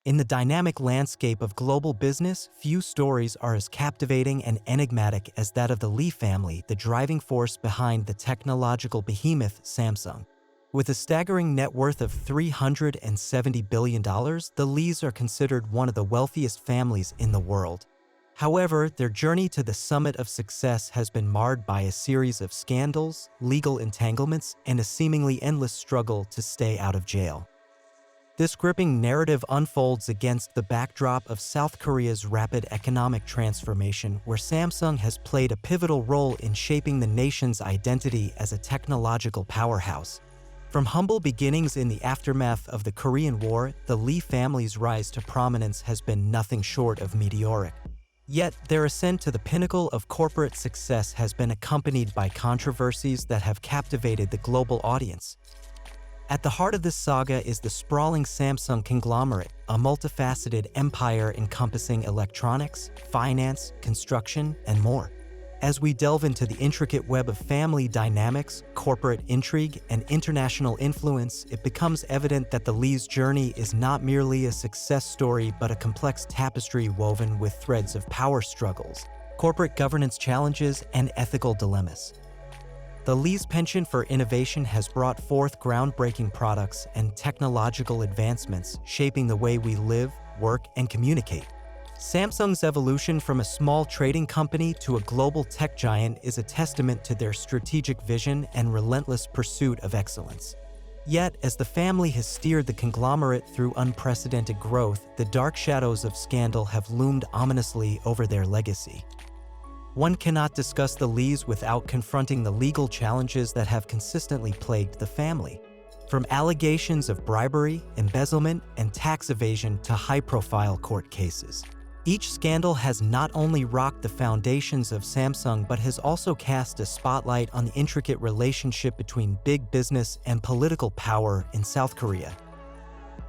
In the dynamic landscape of global business, few stories are as captivating and enigmatic as that of the Lee family, the driving force behind the technological behemoth Samsung. With a staggering net worth of $370 billion, the Lees are considered one of the wealthiest families in the world. However, their journey to the summit of success has been marred by a series of scandals, legal entanglements, and a seemingly endless struggle to stay out of jail. This gripping narrative unfolds against the backdrop of South Korea's rapid economic transformation, where Samsung has played a pivotal role in shaping the nation's identity as a technological powerhouse. From humble beginnings in the aftermath of the Korean War, the Lee family's rise to prominence has been nothing short of meteoric. Yet, their ascent to the pinnacle of corporate success has been accompanied by controversies that have captivated the global audience. At the heart of this saga is the sprawling Samsung conglomerate, a multifaceted empire encompassing electronics, finance, construction, and more. As we delve into the intricate web of family dynamics, corporate intrigue, and international influence, it becomes evident that the Lees' journey is not merely a success story but a complex tapestry woven with threads of power struggles, corporate governance challenges, and ethical dilemmas. The Lees' penchant for innovation has brought forth groundbreaking products and technological advancements, shaping the way we live, work, and communicate. Samsung's evolution from a small trading company to a global tech giant is a testament to their strategic vision and relentless pursuit of excellence. Yet, as the family has steered the conglomerate through unprecedented growth, the dark shadows of scandal have loomed ominously over their legacy. One cannot discuss the Lees without confronting the legal challenges that have consistently plagued the family. From allegations of bribery, embezzlement, and tax evasion to high-profile court cases. Each scandal has not only rocked the foundations of Samsung but has also cast a spotlight on the intricate relationship between big business and political power in South Korea.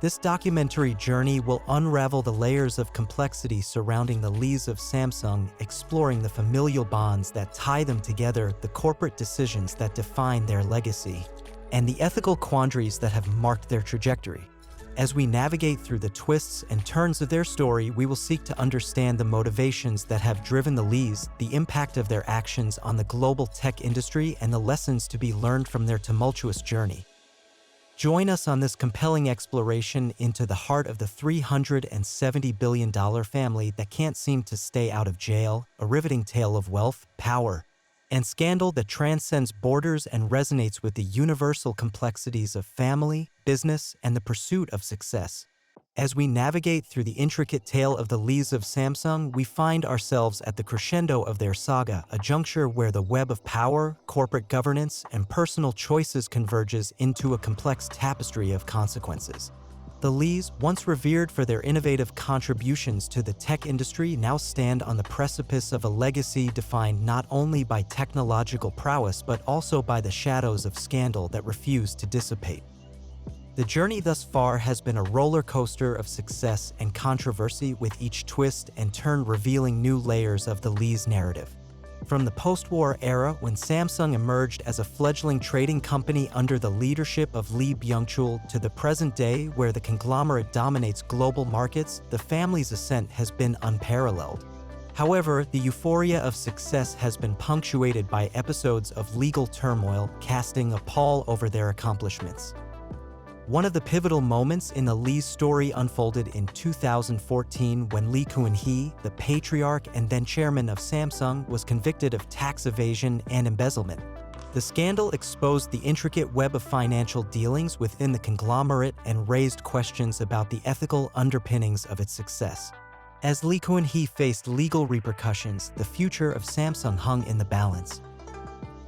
This documentary journey will unravel the layers of complexity surrounding the Lees of Samsung, exploring the familial bonds that tie them together, the corporate decisions that define their legacy, and the ethical quandaries that have marked their trajectory. As we navigate through the twists and turns of their story, we will seek to understand the motivations that have driven the Lees, the impact of their actions on the global tech industry, and the lessons to be learned from their tumultuous journey. Join us on this compelling exploration into the heart of the $370 billion family that can't seem to stay out of jail, a riveting tale of wealth, power, and scandal that transcends borders and resonates with the universal complexities of family, business, and the pursuit of success. As we navigate through the intricate tale of the Lees of Samsung, we find ourselves at the crescendo of their saga, a juncture where the web of power, corporate governance, and personal choices converges into a complex tapestry of consequences. The Lees, once revered for their innovative contributions to the tech industry, now stand on the precipice of a legacy defined not only by technological prowess but also by the shadows of scandal that refuse to dissipate. The journey thus far has been a roller coaster of success and controversy, with each twist and turn revealing new layers of the Lees' narrative. From the post-war era, when Samsung emerged as a fledgling trading company under the leadership of Lee Byung-chul, to the present day where the conglomerate dominates global markets, the family's ascent has been unparalleled. However, the euphoria of success has been punctuated by episodes of legal turmoil, casting a pall over their accomplishments. One of the pivotal moments in the Lee's story unfolded in 2014 when Lee Kun-hee, the patriarch and then chairman of Samsung, was convicted of tax evasion and embezzlement. The scandal exposed the intricate web of financial dealings within the conglomerate and raised questions about the ethical underpinnings of its success. As Lee Kun-hee faced legal repercussions, the future of Samsung hung in the balance.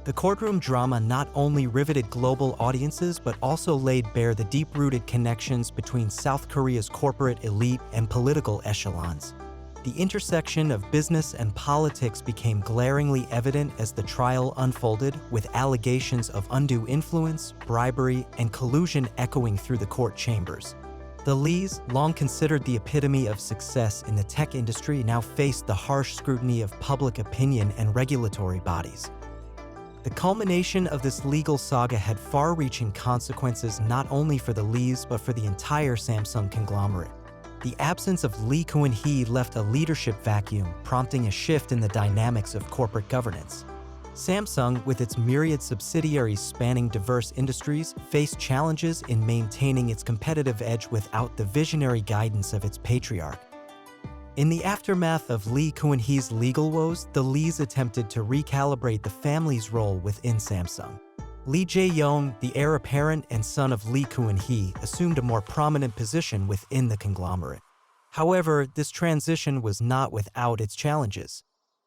The courtroom drama not only riveted global audiences but also laid bare the deep-rooted connections between South Korea's corporate elite and political echelons. The intersection of business and politics became glaringly evident as the trial unfolded, with allegations of undue influence, bribery, and collusion echoing through the court chambers. The Lees, long considered the epitome of success in the tech industry, now faced the harsh scrutiny of public opinion and regulatory bodies. The culmination of this legal saga had far-reaching consequences not only for the Lees but for the entire Samsung conglomerate. The absence of Lee Kuan-hee left a leadership vacuum, prompting a shift in the dynamics of corporate governance. Samsung, with its myriad subsidiaries spanning diverse industries, faced challenges in maintaining its competitive edge without the visionary guidance of its patriarch. In the aftermath of Lee Kuan-hee's legal woes, the Lees attempted to recalibrate the family's role within Samsung. Lee Jae-yong, the heir apparent and son of Lee Kuan-hee, assumed a more prominent position within the conglomerate. However, this transition was not without its challenges.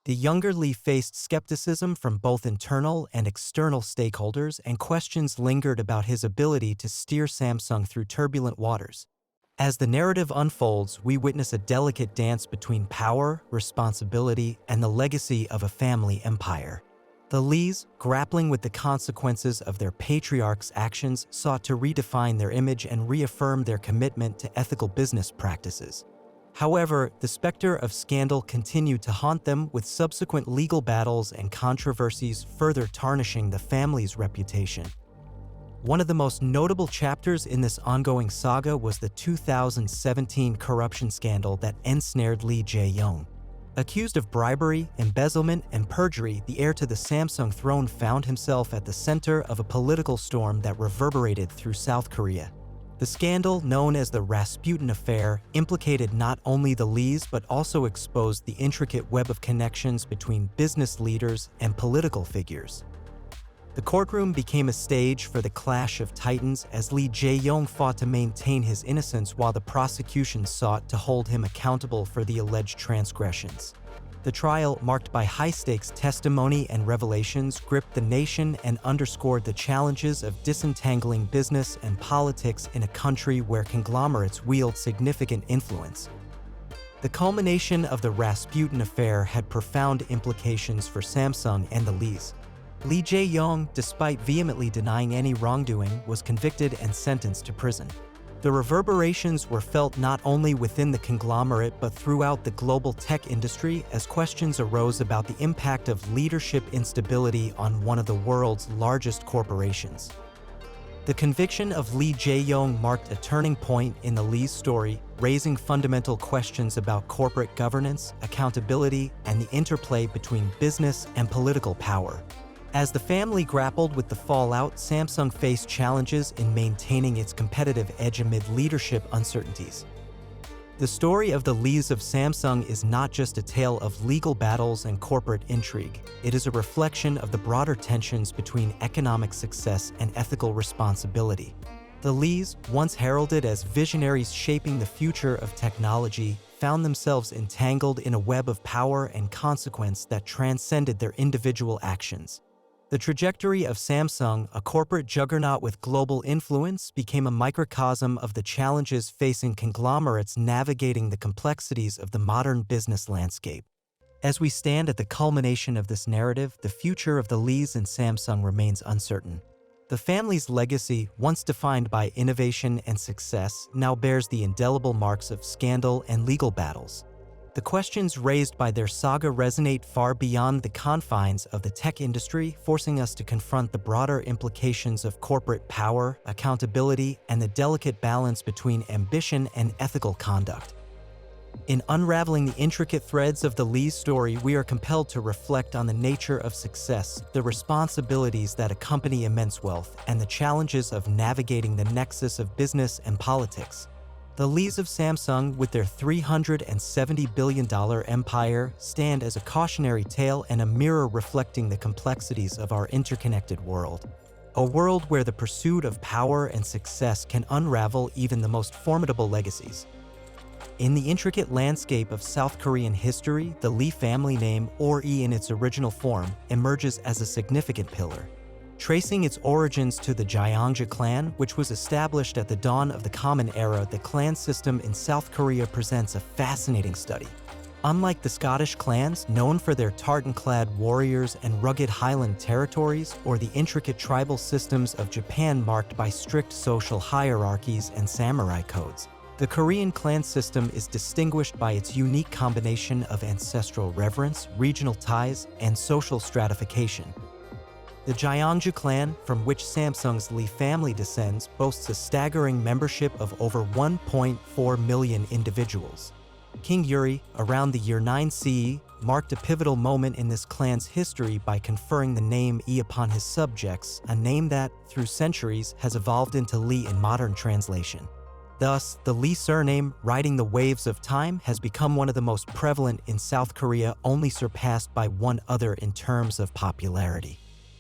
The younger Lee faced skepticism from both internal and external stakeholders, and questions lingered about his ability to steer Samsung through turbulent waters. As the narrative unfolds, we witness a delicate dance between power, responsibility, and the legacy of a family empire. The Lees, grappling with the consequences of their patriarch's actions, sought to redefine their image and reaffirm their commitment to ethical business practices. However, the specter of scandal continued to haunt them, with subsequent legal battles and controversies further tarnishing the family's reputation. One of the most notable chapters in this ongoing saga was the 2017 corruption scandal that ensnared Lee Jae-yong. Accused of bribery, embezzlement, and perjury, the heir to the Samsung throne found himself at the center of a political storm that reverberated through South Korea. The scandal, known as the Rasputin Affair, implicated not only the Lees but also exposed the intricate web of connections between business leaders and political figures. The courtroom became a stage for the clash of titans as Lee Jae-yong fought to maintain his innocence while the prosecution sought to hold him accountable for the alleged transgressions. The trial, marked by high-stakes testimony and revelations, gripped the nation and underscored the challenges of disentangling business and politics in a country where conglomerates wield significant influence. The culmination of the Rasputin Affair had profound implications for Samsung and the Lees. Lee Jae-yong, despite vehemently denying any wrongdoing, was convicted and sentenced to prison. The reverberations were felt not only within the conglomerate but throughout the global tech industry as questions arose about the impact of leadership instability on one of the world's largest corporations. The conviction of Lee Jae-yong marked a turning point in the Lee's story, raising fundamental questions about corporate governance, accountability, and the interplay between business and political power. As the family grappled with the fallout, Samsung faced challenges in maintaining its competitive edge amid leadership uncertainties. The story of the Lees of Samsung is not just a tale of legal battles and corporate intrigue. It is a reflection of the broader tensions between economic success and ethical responsibility. The Lees, once heralded as visionaries shaping the future of technology, found themselves entangled in a web of power and consequence that transcended their individual actions. The trajectory of Samsung, a corporate juggernaut with global influence, became a microcosm of the challenges facing conglomerates navigating the complexities of the modern business landscape. As we stand at the culmination of this narrative, the future of the Lees and Samsung remains uncertain. The family's legacy, once defined by innovation and success, now bears the indelible marks of scandal and legal battles. The questions raised by their saga resonate far beyond the confines of the tech industry, forcing us to confront the broader implications of corporate power, accountability, and the delicate balance between ambition and ethical conduct. In unraveling the intricate threads of the Lee's story, we are compelled to reflect on the nature of success, the responsibilities that accompany immense wealth, and the challenges of navigating the nexus of business and politics. The Lees of Samsung, with their $370 billion empire, stand as a cautionary tale and a mirror reflecting the complexities of our interconnected world. A world where the pursuit of power and success can unravel even the most formidable legacies. In the intricate landscape of South Korean history, the Lee family name, or E in its original form, emerges as a significant pillar. Tracing its origins to the Gyeongja clan, which was established at the dawn of the Common Era, the clan system in South Korea presents a fascinating study. Unlike the Scottish clans, known for their tartan-clad warriors and rugged highland territories, or the intricate tribal systems of Japan marked by strict social hierarchies and samurai codes, the Korean clan system is distinguished by its unique combination of ancestral reverence, regional ties, and social stratification. The The Gyeongju clan, from which Samsung's Lee family descends, boasts a staggering membership of over 1.4 million individuals. King Yuri, around the year 9 CE, marked a pivotal moment in this clan's history by conferring the name Yi upon his subjects, a name that, through centuries, has evolved into Lee in modern translation. Thus, the Lee surname, riding the waves of time, has become one of the most prevalent in South Korea, only surpassed by one other in terms of popularity.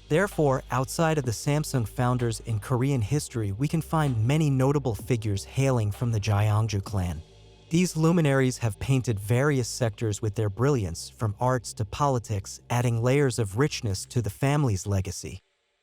Therefore, outside of the Samsung founders in Korean history, we can find many notable figures hailing from the Gyeongju clan. These luminaries have painted various sectors with their brilliance, from arts to politics, adding layers of richness to the family's legacy.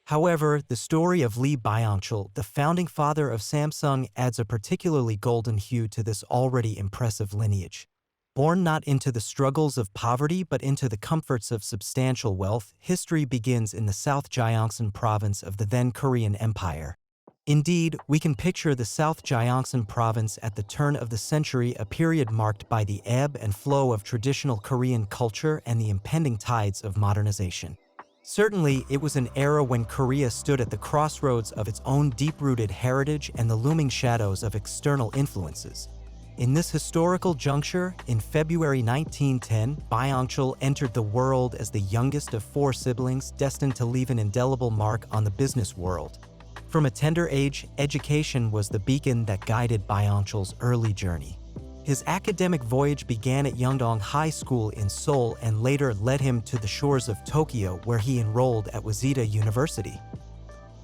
However, the story of Lee Byung-chul, the founding father of Samsung, adds a particularly golden hue to this already impressive lineage. Born not into the struggles of poverty but into the comforts of substantial wealth, history begins in the South Gyeongsang province of the then Korean Empire. Indeed, we can picture the South Gyeongsang province at the turn of the century, a period marked by the ebb and flow of traditional Korean culture and the impending tides of modernization. Certainly, it was an era when Korea stood at the crossroads of its own deep-rooted heritage and the looming shadows of external influences. In this historical juncture, in February 1910, Byung-chul entered the world as the youngest of 4 siblings, destined to leave an indelible mark on the business world. From a tender age, education was the beacon that guided Byung-chul's early journey. His academic voyage began at Yeongdong High School in Seoul and later led him to the shores of Tokyo, where he enrolled at Waseda University.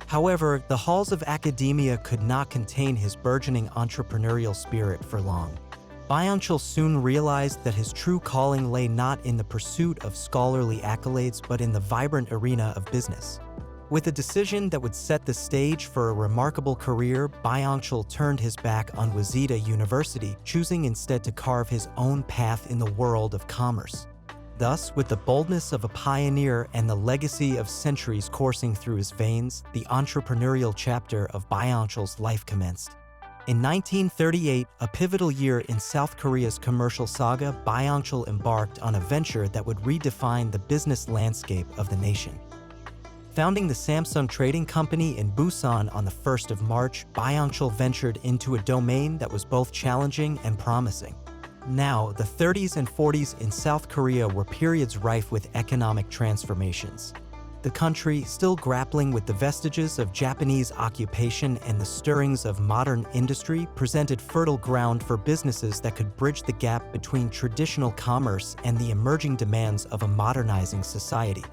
However, the halls of academia could not contain his burgeoning entrepreneurial spirit for long. Byung-chul soon realized that his true calling lay not in the pursuit of scholarly accolades but in the vibrant arena of business. With a decision that would set the stage for a remarkable career, Byung-chul turned his back on Waseda University, choosing instead to carve his own path in the world of commerce. Thus, with the boldness of a pioneer and the legacy of centuries coursing through his veins, the entrepreneurial chapter of Byung-chul's life commenced. In 1938, a pivotal year in South Korea's commercial saga, Byung-chul embarked on a venture that would redefine the business landscape of the nation. Founding the Samsung Trading Company in Busan on the 1st of March, Byung-chul ventured into a domain that was both challenging and promising. Now, the 30s and 40s in South Korea were periods rife with economic transformations. The country, still grappling with the vestiges of Japanese occupation and the stirrings of modern industry, presented fertile ground for businesses that could bridge the gap between traditional commerce and the emerging demands of a modernizing society.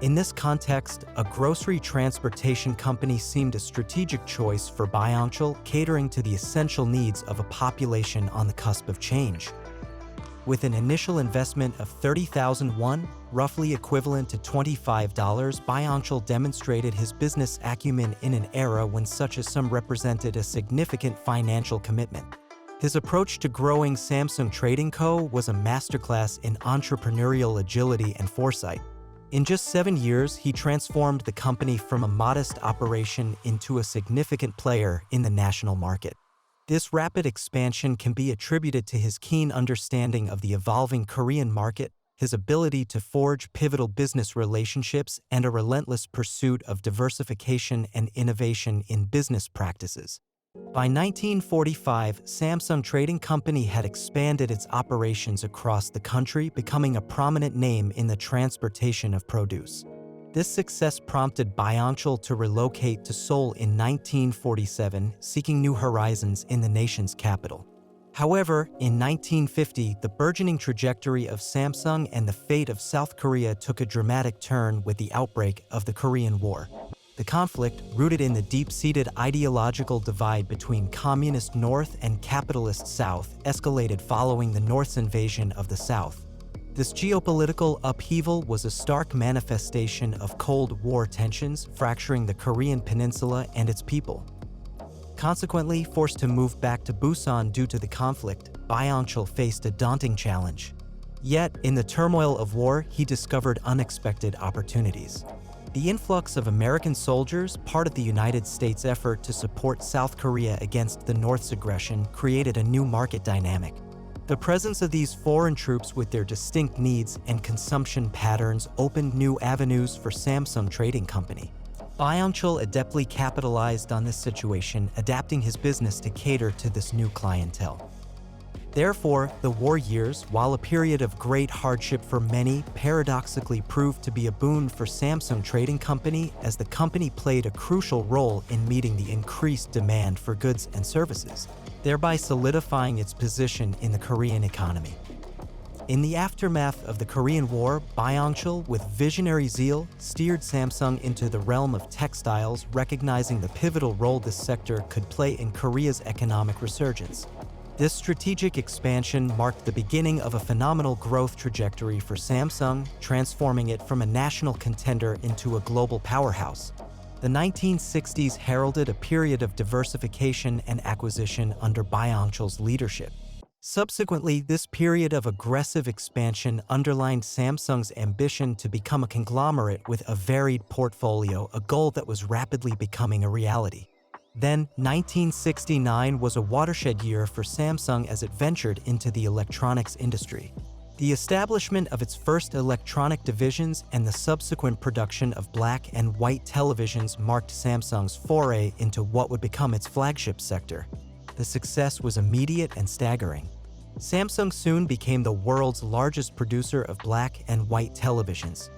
In this context, a grocery transportation company seemed a strategic choice for Byung-chul, catering to the essential needs of a population on the cusp of change. With an initial investment of 30,000 won, roughly equivalent to $25, Byung-chul demonstrated his business acumen in an era when such a sum represented a significant financial commitment. His approach to growing Samsung Trading Co. was a masterclass in entrepreneurial agility and foresight. In just 7 years, he transformed the company from a modest operation into a significant player in the national market. This rapid expansion can be attributed to his keen understanding of the evolving Korean market, his ability to forge pivotal business relationships, and a relentless pursuit of diversification and innovation in business practices. By 1945, Samsung Trading Company had expanded its operations across the country, becoming a prominent name in the transportation of produce. This success prompted Byung-chul to relocate to Seoul in 1947, seeking new horizons in the nation's capital. However, in 1950, the burgeoning trajectory of Samsung and the fate of South Korea took a dramatic turn with the outbreak of the Korean War. The conflict, rooted in the deep-seated ideological divide between Communist North and Capitalist South, escalated following the North's invasion of the South. This geopolitical upheaval was a stark manifestation of Cold War tensions, fracturing the Korean peninsula and its people. Consequently, forced to move back to Busan due to the conflict, Byung-chul faced a daunting challenge. Yet, in the turmoil of war, he discovered unexpected opportunities. The influx of American soldiers, part of the United States' effort to support South Korea against the North's aggression, created a new market dynamic. The presence of these foreign troops with their distinct needs and consumption patterns opened new avenues for Samsung Trading Company. Byung-chul adeptly capitalized on this situation, adapting his business to cater to this new clientele. Therefore, the war years, while a period of great hardship for many, paradoxically proved to be a boon for Samsung Trading Company, as the company played a crucial role in meeting the increased demand for goods and services, thereby solidifying its position in the Korean economy. In the aftermath of the Korean War, Byung-chul, with visionary zeal, steered Samsung into the realm of textiles, recognizing the pivotal role this sector could play in Korea's economic resurgence. This strategic expansion marked the beginning of a phenomenal growth trajectory for Samsung, transforming it from a national contender into a global powerhouse. The 1960s heralded a period of diversification and acquisition under Byung-chul's leadership. Subsequently, this period of aggressive expansion underlined Samsung's ambition to become a conglomerate with a varied portfolio, a goal that was rapidly becoming a reality. Then, 1969 was a watershed year for Samsung as it ventured into the electronics industry. The establishment of its first electronic divisions and the subsequent production of black and white televisions marked Samsung's foray into what would become its flagship sector. The success was immediate and staggering. Samsung soon became the world's largest producer of black and white televisions.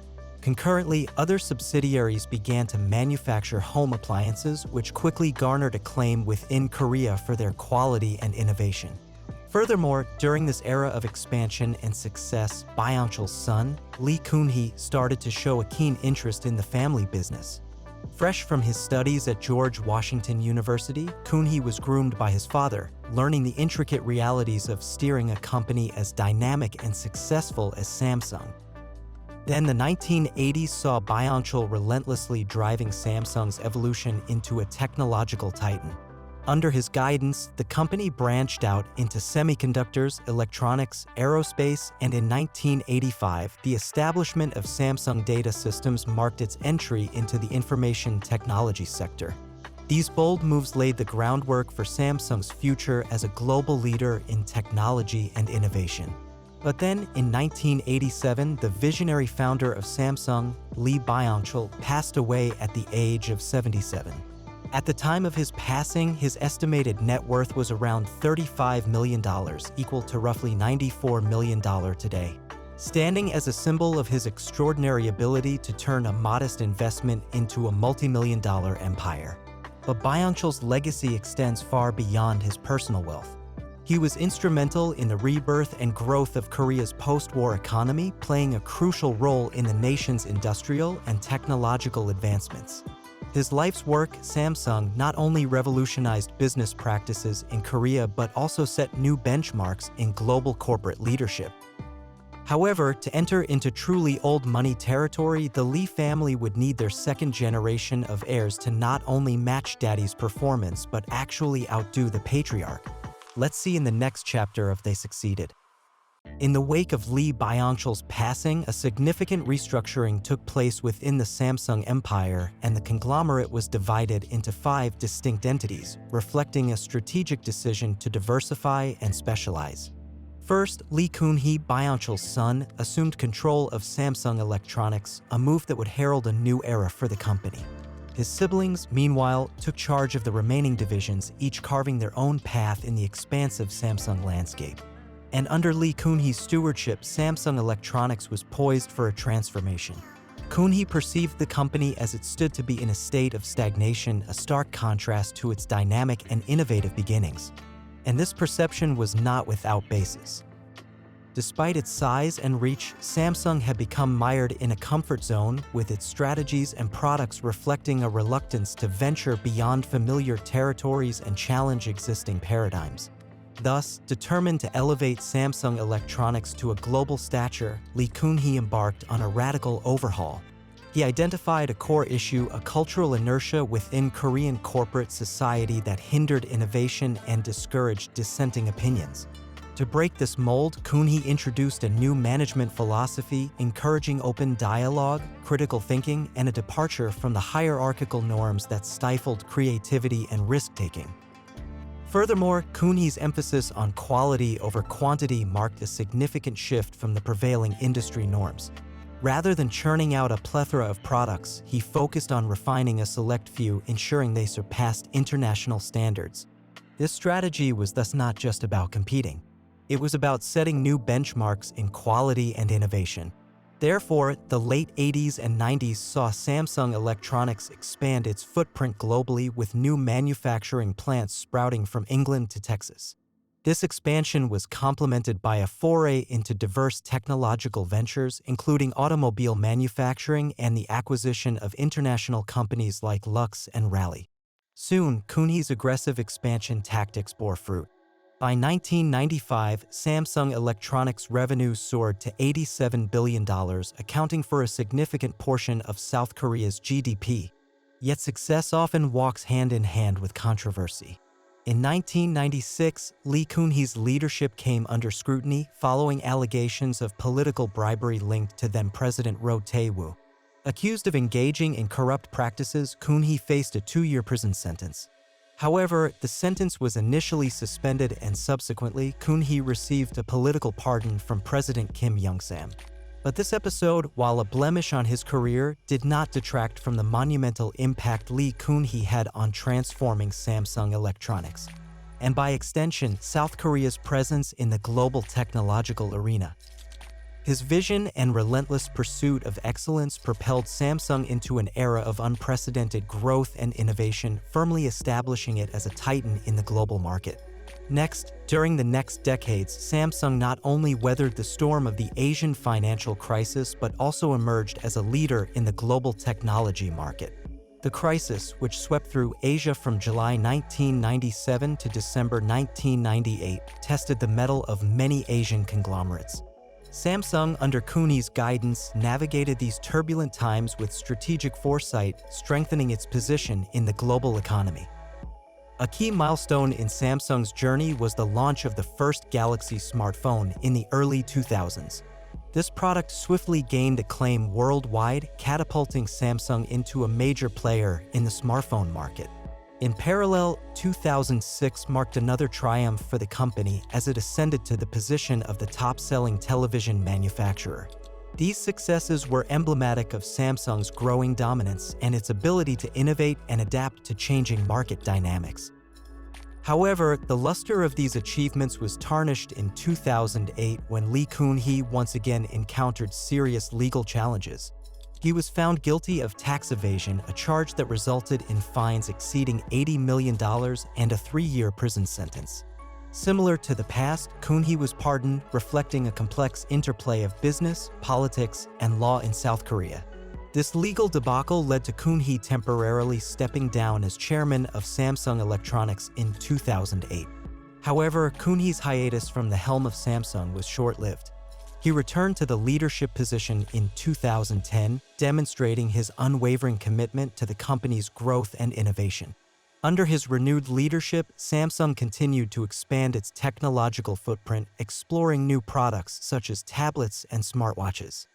Concurrently, other subsidiaries began to manufacture home appliances, which quickly garnered acclaim within Korea for their quality and innovation. Furthermore, during this era of expansion and success, Byung-chul's son, Lee Kun-hee, started to show a keen interest in the family business. Fresh from his studies at George Washington University, Kun-hee was groomed by his father, learning the intricate realities of steering a company as dynamic and successful as Samsung. Then the 1980s saw Byung-chul relentlessly driving Samsung's evolution into a technological titan. Under his guidance, the company branched out into semiconductors, electronics, aerospace, and in 1985, the establishment of Samsung Data Systems marked its entry into the information technology sector. These bold moves laid the groundwork for Samsung's future as a global leader in technology and innovation. But then, in 1987, the visionary founder of Samsung, Lee Byung-chul, passed away at the age of 77. At the time of his passing, his estimated net worth was around $35 million, equal to roughly $94 million today, standing as a symbol of his extraordinary ability to turn a modest investment into a multi-million-dollar empire. But Byung-chul's legacy extends far beyond his personal wealth. He was instrumental in the rebirth and growth of Korea's post-war economy, playing a crucial role in the nation's industrial and technological advancements. His life's work, Samsung, not only revolutionized business practices in Korea but also set new benchmarks in global corporate leadership. However, to enter into truly old money territory, the Lee family would need their second generation of heirs to not only match Daddy's performance but actually outdo the patriarch. Let's see in the next chapter if they succeeded. In the wake of Lee Byung-chul's passing, a significant restructuring took place within the Samsung empire, and the conglomerate was divided into 5 distinct entities, reflecting a strategic decision to diversify and specialize. First, Lee Kun-hee, Byung-chul's son, assumed control of Samsung Electronics, a move that would herald a new era for the company. His siblings, meanwhile, took charge of the remaining divisions, each carving their own path in the expansive Samsung landscape. And under Lee Kun-hee's stewardship, Samsung Electronics was poised for a transformation. Kun-hee perceived the company as it stood to be in a state of stagnation, a stark contrast to its dynamic and innovative beginnings. And this perception was not without basis. Despite its size and reach, Samsung had become mired in a comfort zone, with its strategies and products reflecting a reluctance to venture beyond familiar territories and challenge existing paradigms. Thus, determined to elevate Samsung Electronics to a global stature, Lee Kun-hee embarked on a radical overhaul. He identified a core issue, a cultural inertia within Korean corporate society that hindered innovation and discouraged dissenting opinions. To break this mold, Kun-hee introduced a new management philosophy, encouraging open dialogue, critical thinking, and a departure from the hierarchical norms that stifled creativity and risk-taking. Furthermore, Cooney's emphasis on quality over quantity marked a significant shift from the prevailing industry norms. Rather than churning out a plethora of products, he focused on refining a select few, ensuring they surpassed international standards. This strategy was thus not just about competing. It was about setting new benchmarks in quality and innovation. Therefore, the late 80s and 90s saw Samsung Electronics expand its footprint globally with new manufacturing plants sprouting from England to Texas. This expansion was complemented by a foray into diverse technological ventures, including automobile manufacturing and the acquisition of international companies like Lux and Raleigh. Soon, Cooney's aggressive expansion tactics bore fruit. By 1995, Samsung Electronics' revenue soared to $87 billion, accounting for a significant portion of South Korea's GDP. Yet success often walks hand in hand with controversy. In 1996, Lee Kun-hee's leadership came under scrutiny following allegations of political bribery linked to then-President Roh Tae-woo. Accused of engaging in corrupt practices, Kun-hee faced a 2-year prison sentence. However, the sentence was initially suspended and subsequently, Kun-hee received a political pardon from President Kim Young-sam. But this episode, while a blemish on his career, did not detract from the monumental impact Lee Kun-hee had on transforming Samsung Electronics, and by extension, South Korea's presence in the global technological arena. His vision and relentless pursuit of excellence propelled Samsung into an era of unprecedented growth and innovation, firmly establishing it as a titan in the global market. Next, during the next decades, Samsung not only weathered the storm of the Asian financial crisis but also emerged as a leader in the global technology market. The crisis, which swept through Asia from July 1997 to December 1998, tested the mettle of many Asian conglomerates. Samsung, under Cooney's guidance, navigated these turbulent times with strategic foresight, strengthening its position in the global economy. A key milestone in Samsung's journey was the launch of the first Galaxy smartphone in the early 2000s. This product swiftly gained acclaim worldwide, catapulting Samsung into a major player in the smartphone market. In parallel, 2006 marked another triumph for the company as it ascended to the position of the top-selling television manufacturer. These successes were emblematic of Samsung's growing dominance and its ability to innovate and adapt to changing market dynamics. However, the luster of these achievements was tarnished in 2008 when Lee Kun-hee once again encountered serious legal challenges. He was found guilty of tax evasion, a charge that resulted in fines exceeding $80 million and a 3-year prison sentence. Similar to the past, Kun-hee was pardoned, reflecting a complex interplay of business, politics, and law in South Korea. This legal debacle led to Kun-hee temporarily stepping down as chairman of Samsung Electronics in 2008. However, Kun-hee's hiatus from the helm of Samsung was short-lived. He returned to the leadership position in 2010, demonstrating his unwavering commitment to the company's growth and innovation. Under his renewed leadership, Samsung continued to expand its technological footprint, exploring new products such as tablets and smartwatches.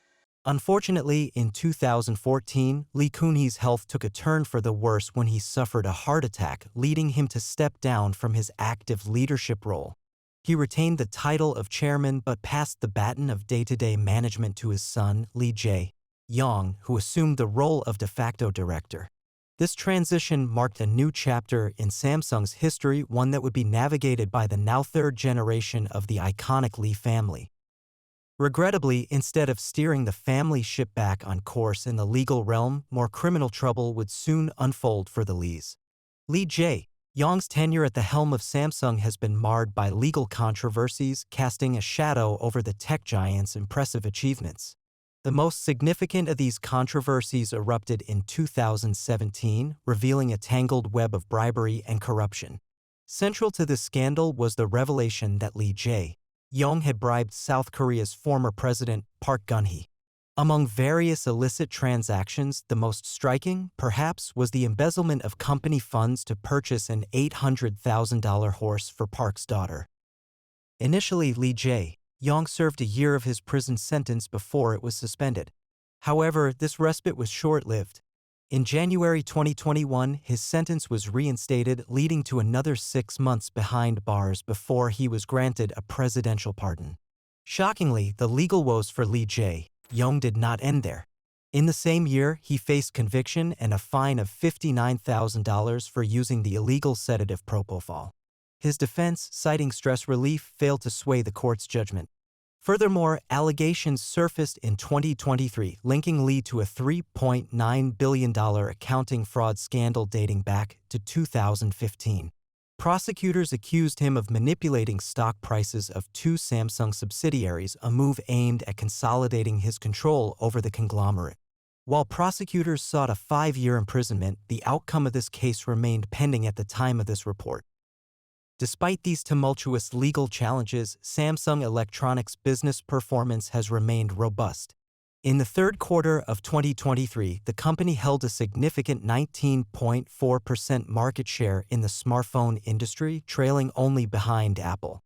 Unfortunately, in 2014, Lee Kun-hee's health took a turn for the worse when he suffered a heart attack, leading him to step down from his active leadership role. He retained the title of chairman but passed the baton of day-to-day management to his son, Lee Jae-yong, who assumed the role of de facto director. This transition marked a new chapter in Samsung's history, one that would be navigated by the now third generation of the iconic Lee family. Regrettably, instead of steering the family ship back on course in the legal realm, more criminal trouble would soon unfold for the Lees. Lee Jae-yong's tenure at the helm of Samsung has been marred by legal controversies, casting a shadow over the tech giant's impressive achievements. The most significant of these controversies erupted in 2017, revealing a tangled web of bribery and corruption. Central to this scandal was the revelation that Lee Jae-yong had bribed South Korea's former president, Park Geun-hye. Among various illicit transactions, the most striking, perhaps, was the embezzlement of company funds to purchase an $800,000 horse for Park's daughter. Initially, Lee Jae-yong served a year of his prison sentence before it was suspended. However, this respite was short-lived. In January 2021, his sentence was reinstated, leading to another 6 months behind bars before he was granted a presidential pardon. Shockingly, the legal woes for Lee Jae-yong did not end there. In the same year, he faced conviction and a fine of $59,000 for using the illegal sedative propofol. His defense, citing stress relief, failed to sway the court's judgment. Furthermore, allegations surfaced in 2023 linking Lee to a $3.9 billion accounting fraud scandal dating back to 2015. Prosecutors accused him of manipulating stock prices of two Samsung subsidiaries, a move aimed at consolidating his control over the conglomerate. While prosecutors sought a 5-year imprisonment, the outcome of this case remained pending at the time of this report. Despite these tumultuous legal challenges, Samsung Electronics' business performance has remained robust. In the third quarter of 2023, the company held a significant 19.4% market share in the smartphone industry, trailing only behind Apple.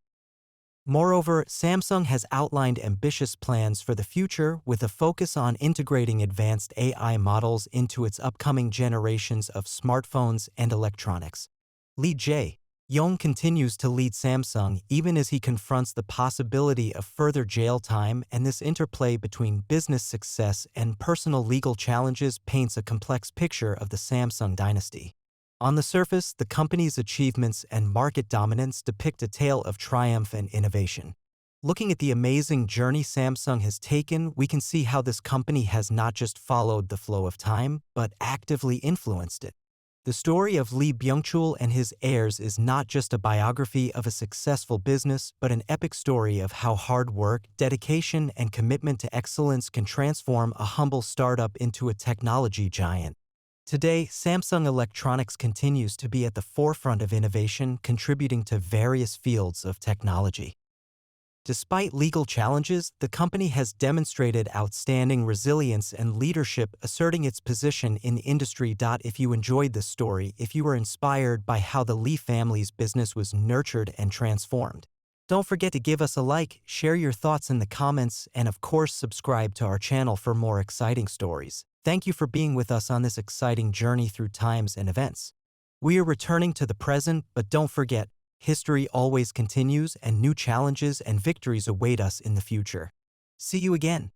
Moreover, Samsung has outlined ambitious plans for the future with a focus on integrating advanced AI models into its upcoming generations of smartphones and electronics. Lee Jae-yong continues to lead Samsung even as he confronts the possibility of further jail time, and this interplay between business success and personal legal challenges paints a complex picture of the Samsung dynasty. On the surface, the company's achievements and market dominance depict a tale of triumph and innovation. Looking at the amazing journey Samsung has taken, we can see how this company has not just followed the flow of time, but actively influenced it. The story of Lee Byung-chul and his heirs is not just a biography of a successful business, but an epic story of how hard work, dedication, and commitment to excellence can transform a humble startup into a technology giant. Today, Samsung Electronics continues to be at the forefront of innovation, contributing to various fields of technology. Despite legal challenges, the company has demonstrated outstanding resilience and leadership, asserting its position in the industry. If you enjoyed this story, if you were inspired by how the Lee family's business was nurtured and transformed, don't forget to give us a like, share your thoughts in the comments, and of course subscribe to our channel for more exciting stories. Thank you for being with us on this exciting journey through times and events. We are returning to the present, but don't forget, history always continues and new challenges and victories await us in the future. See you again.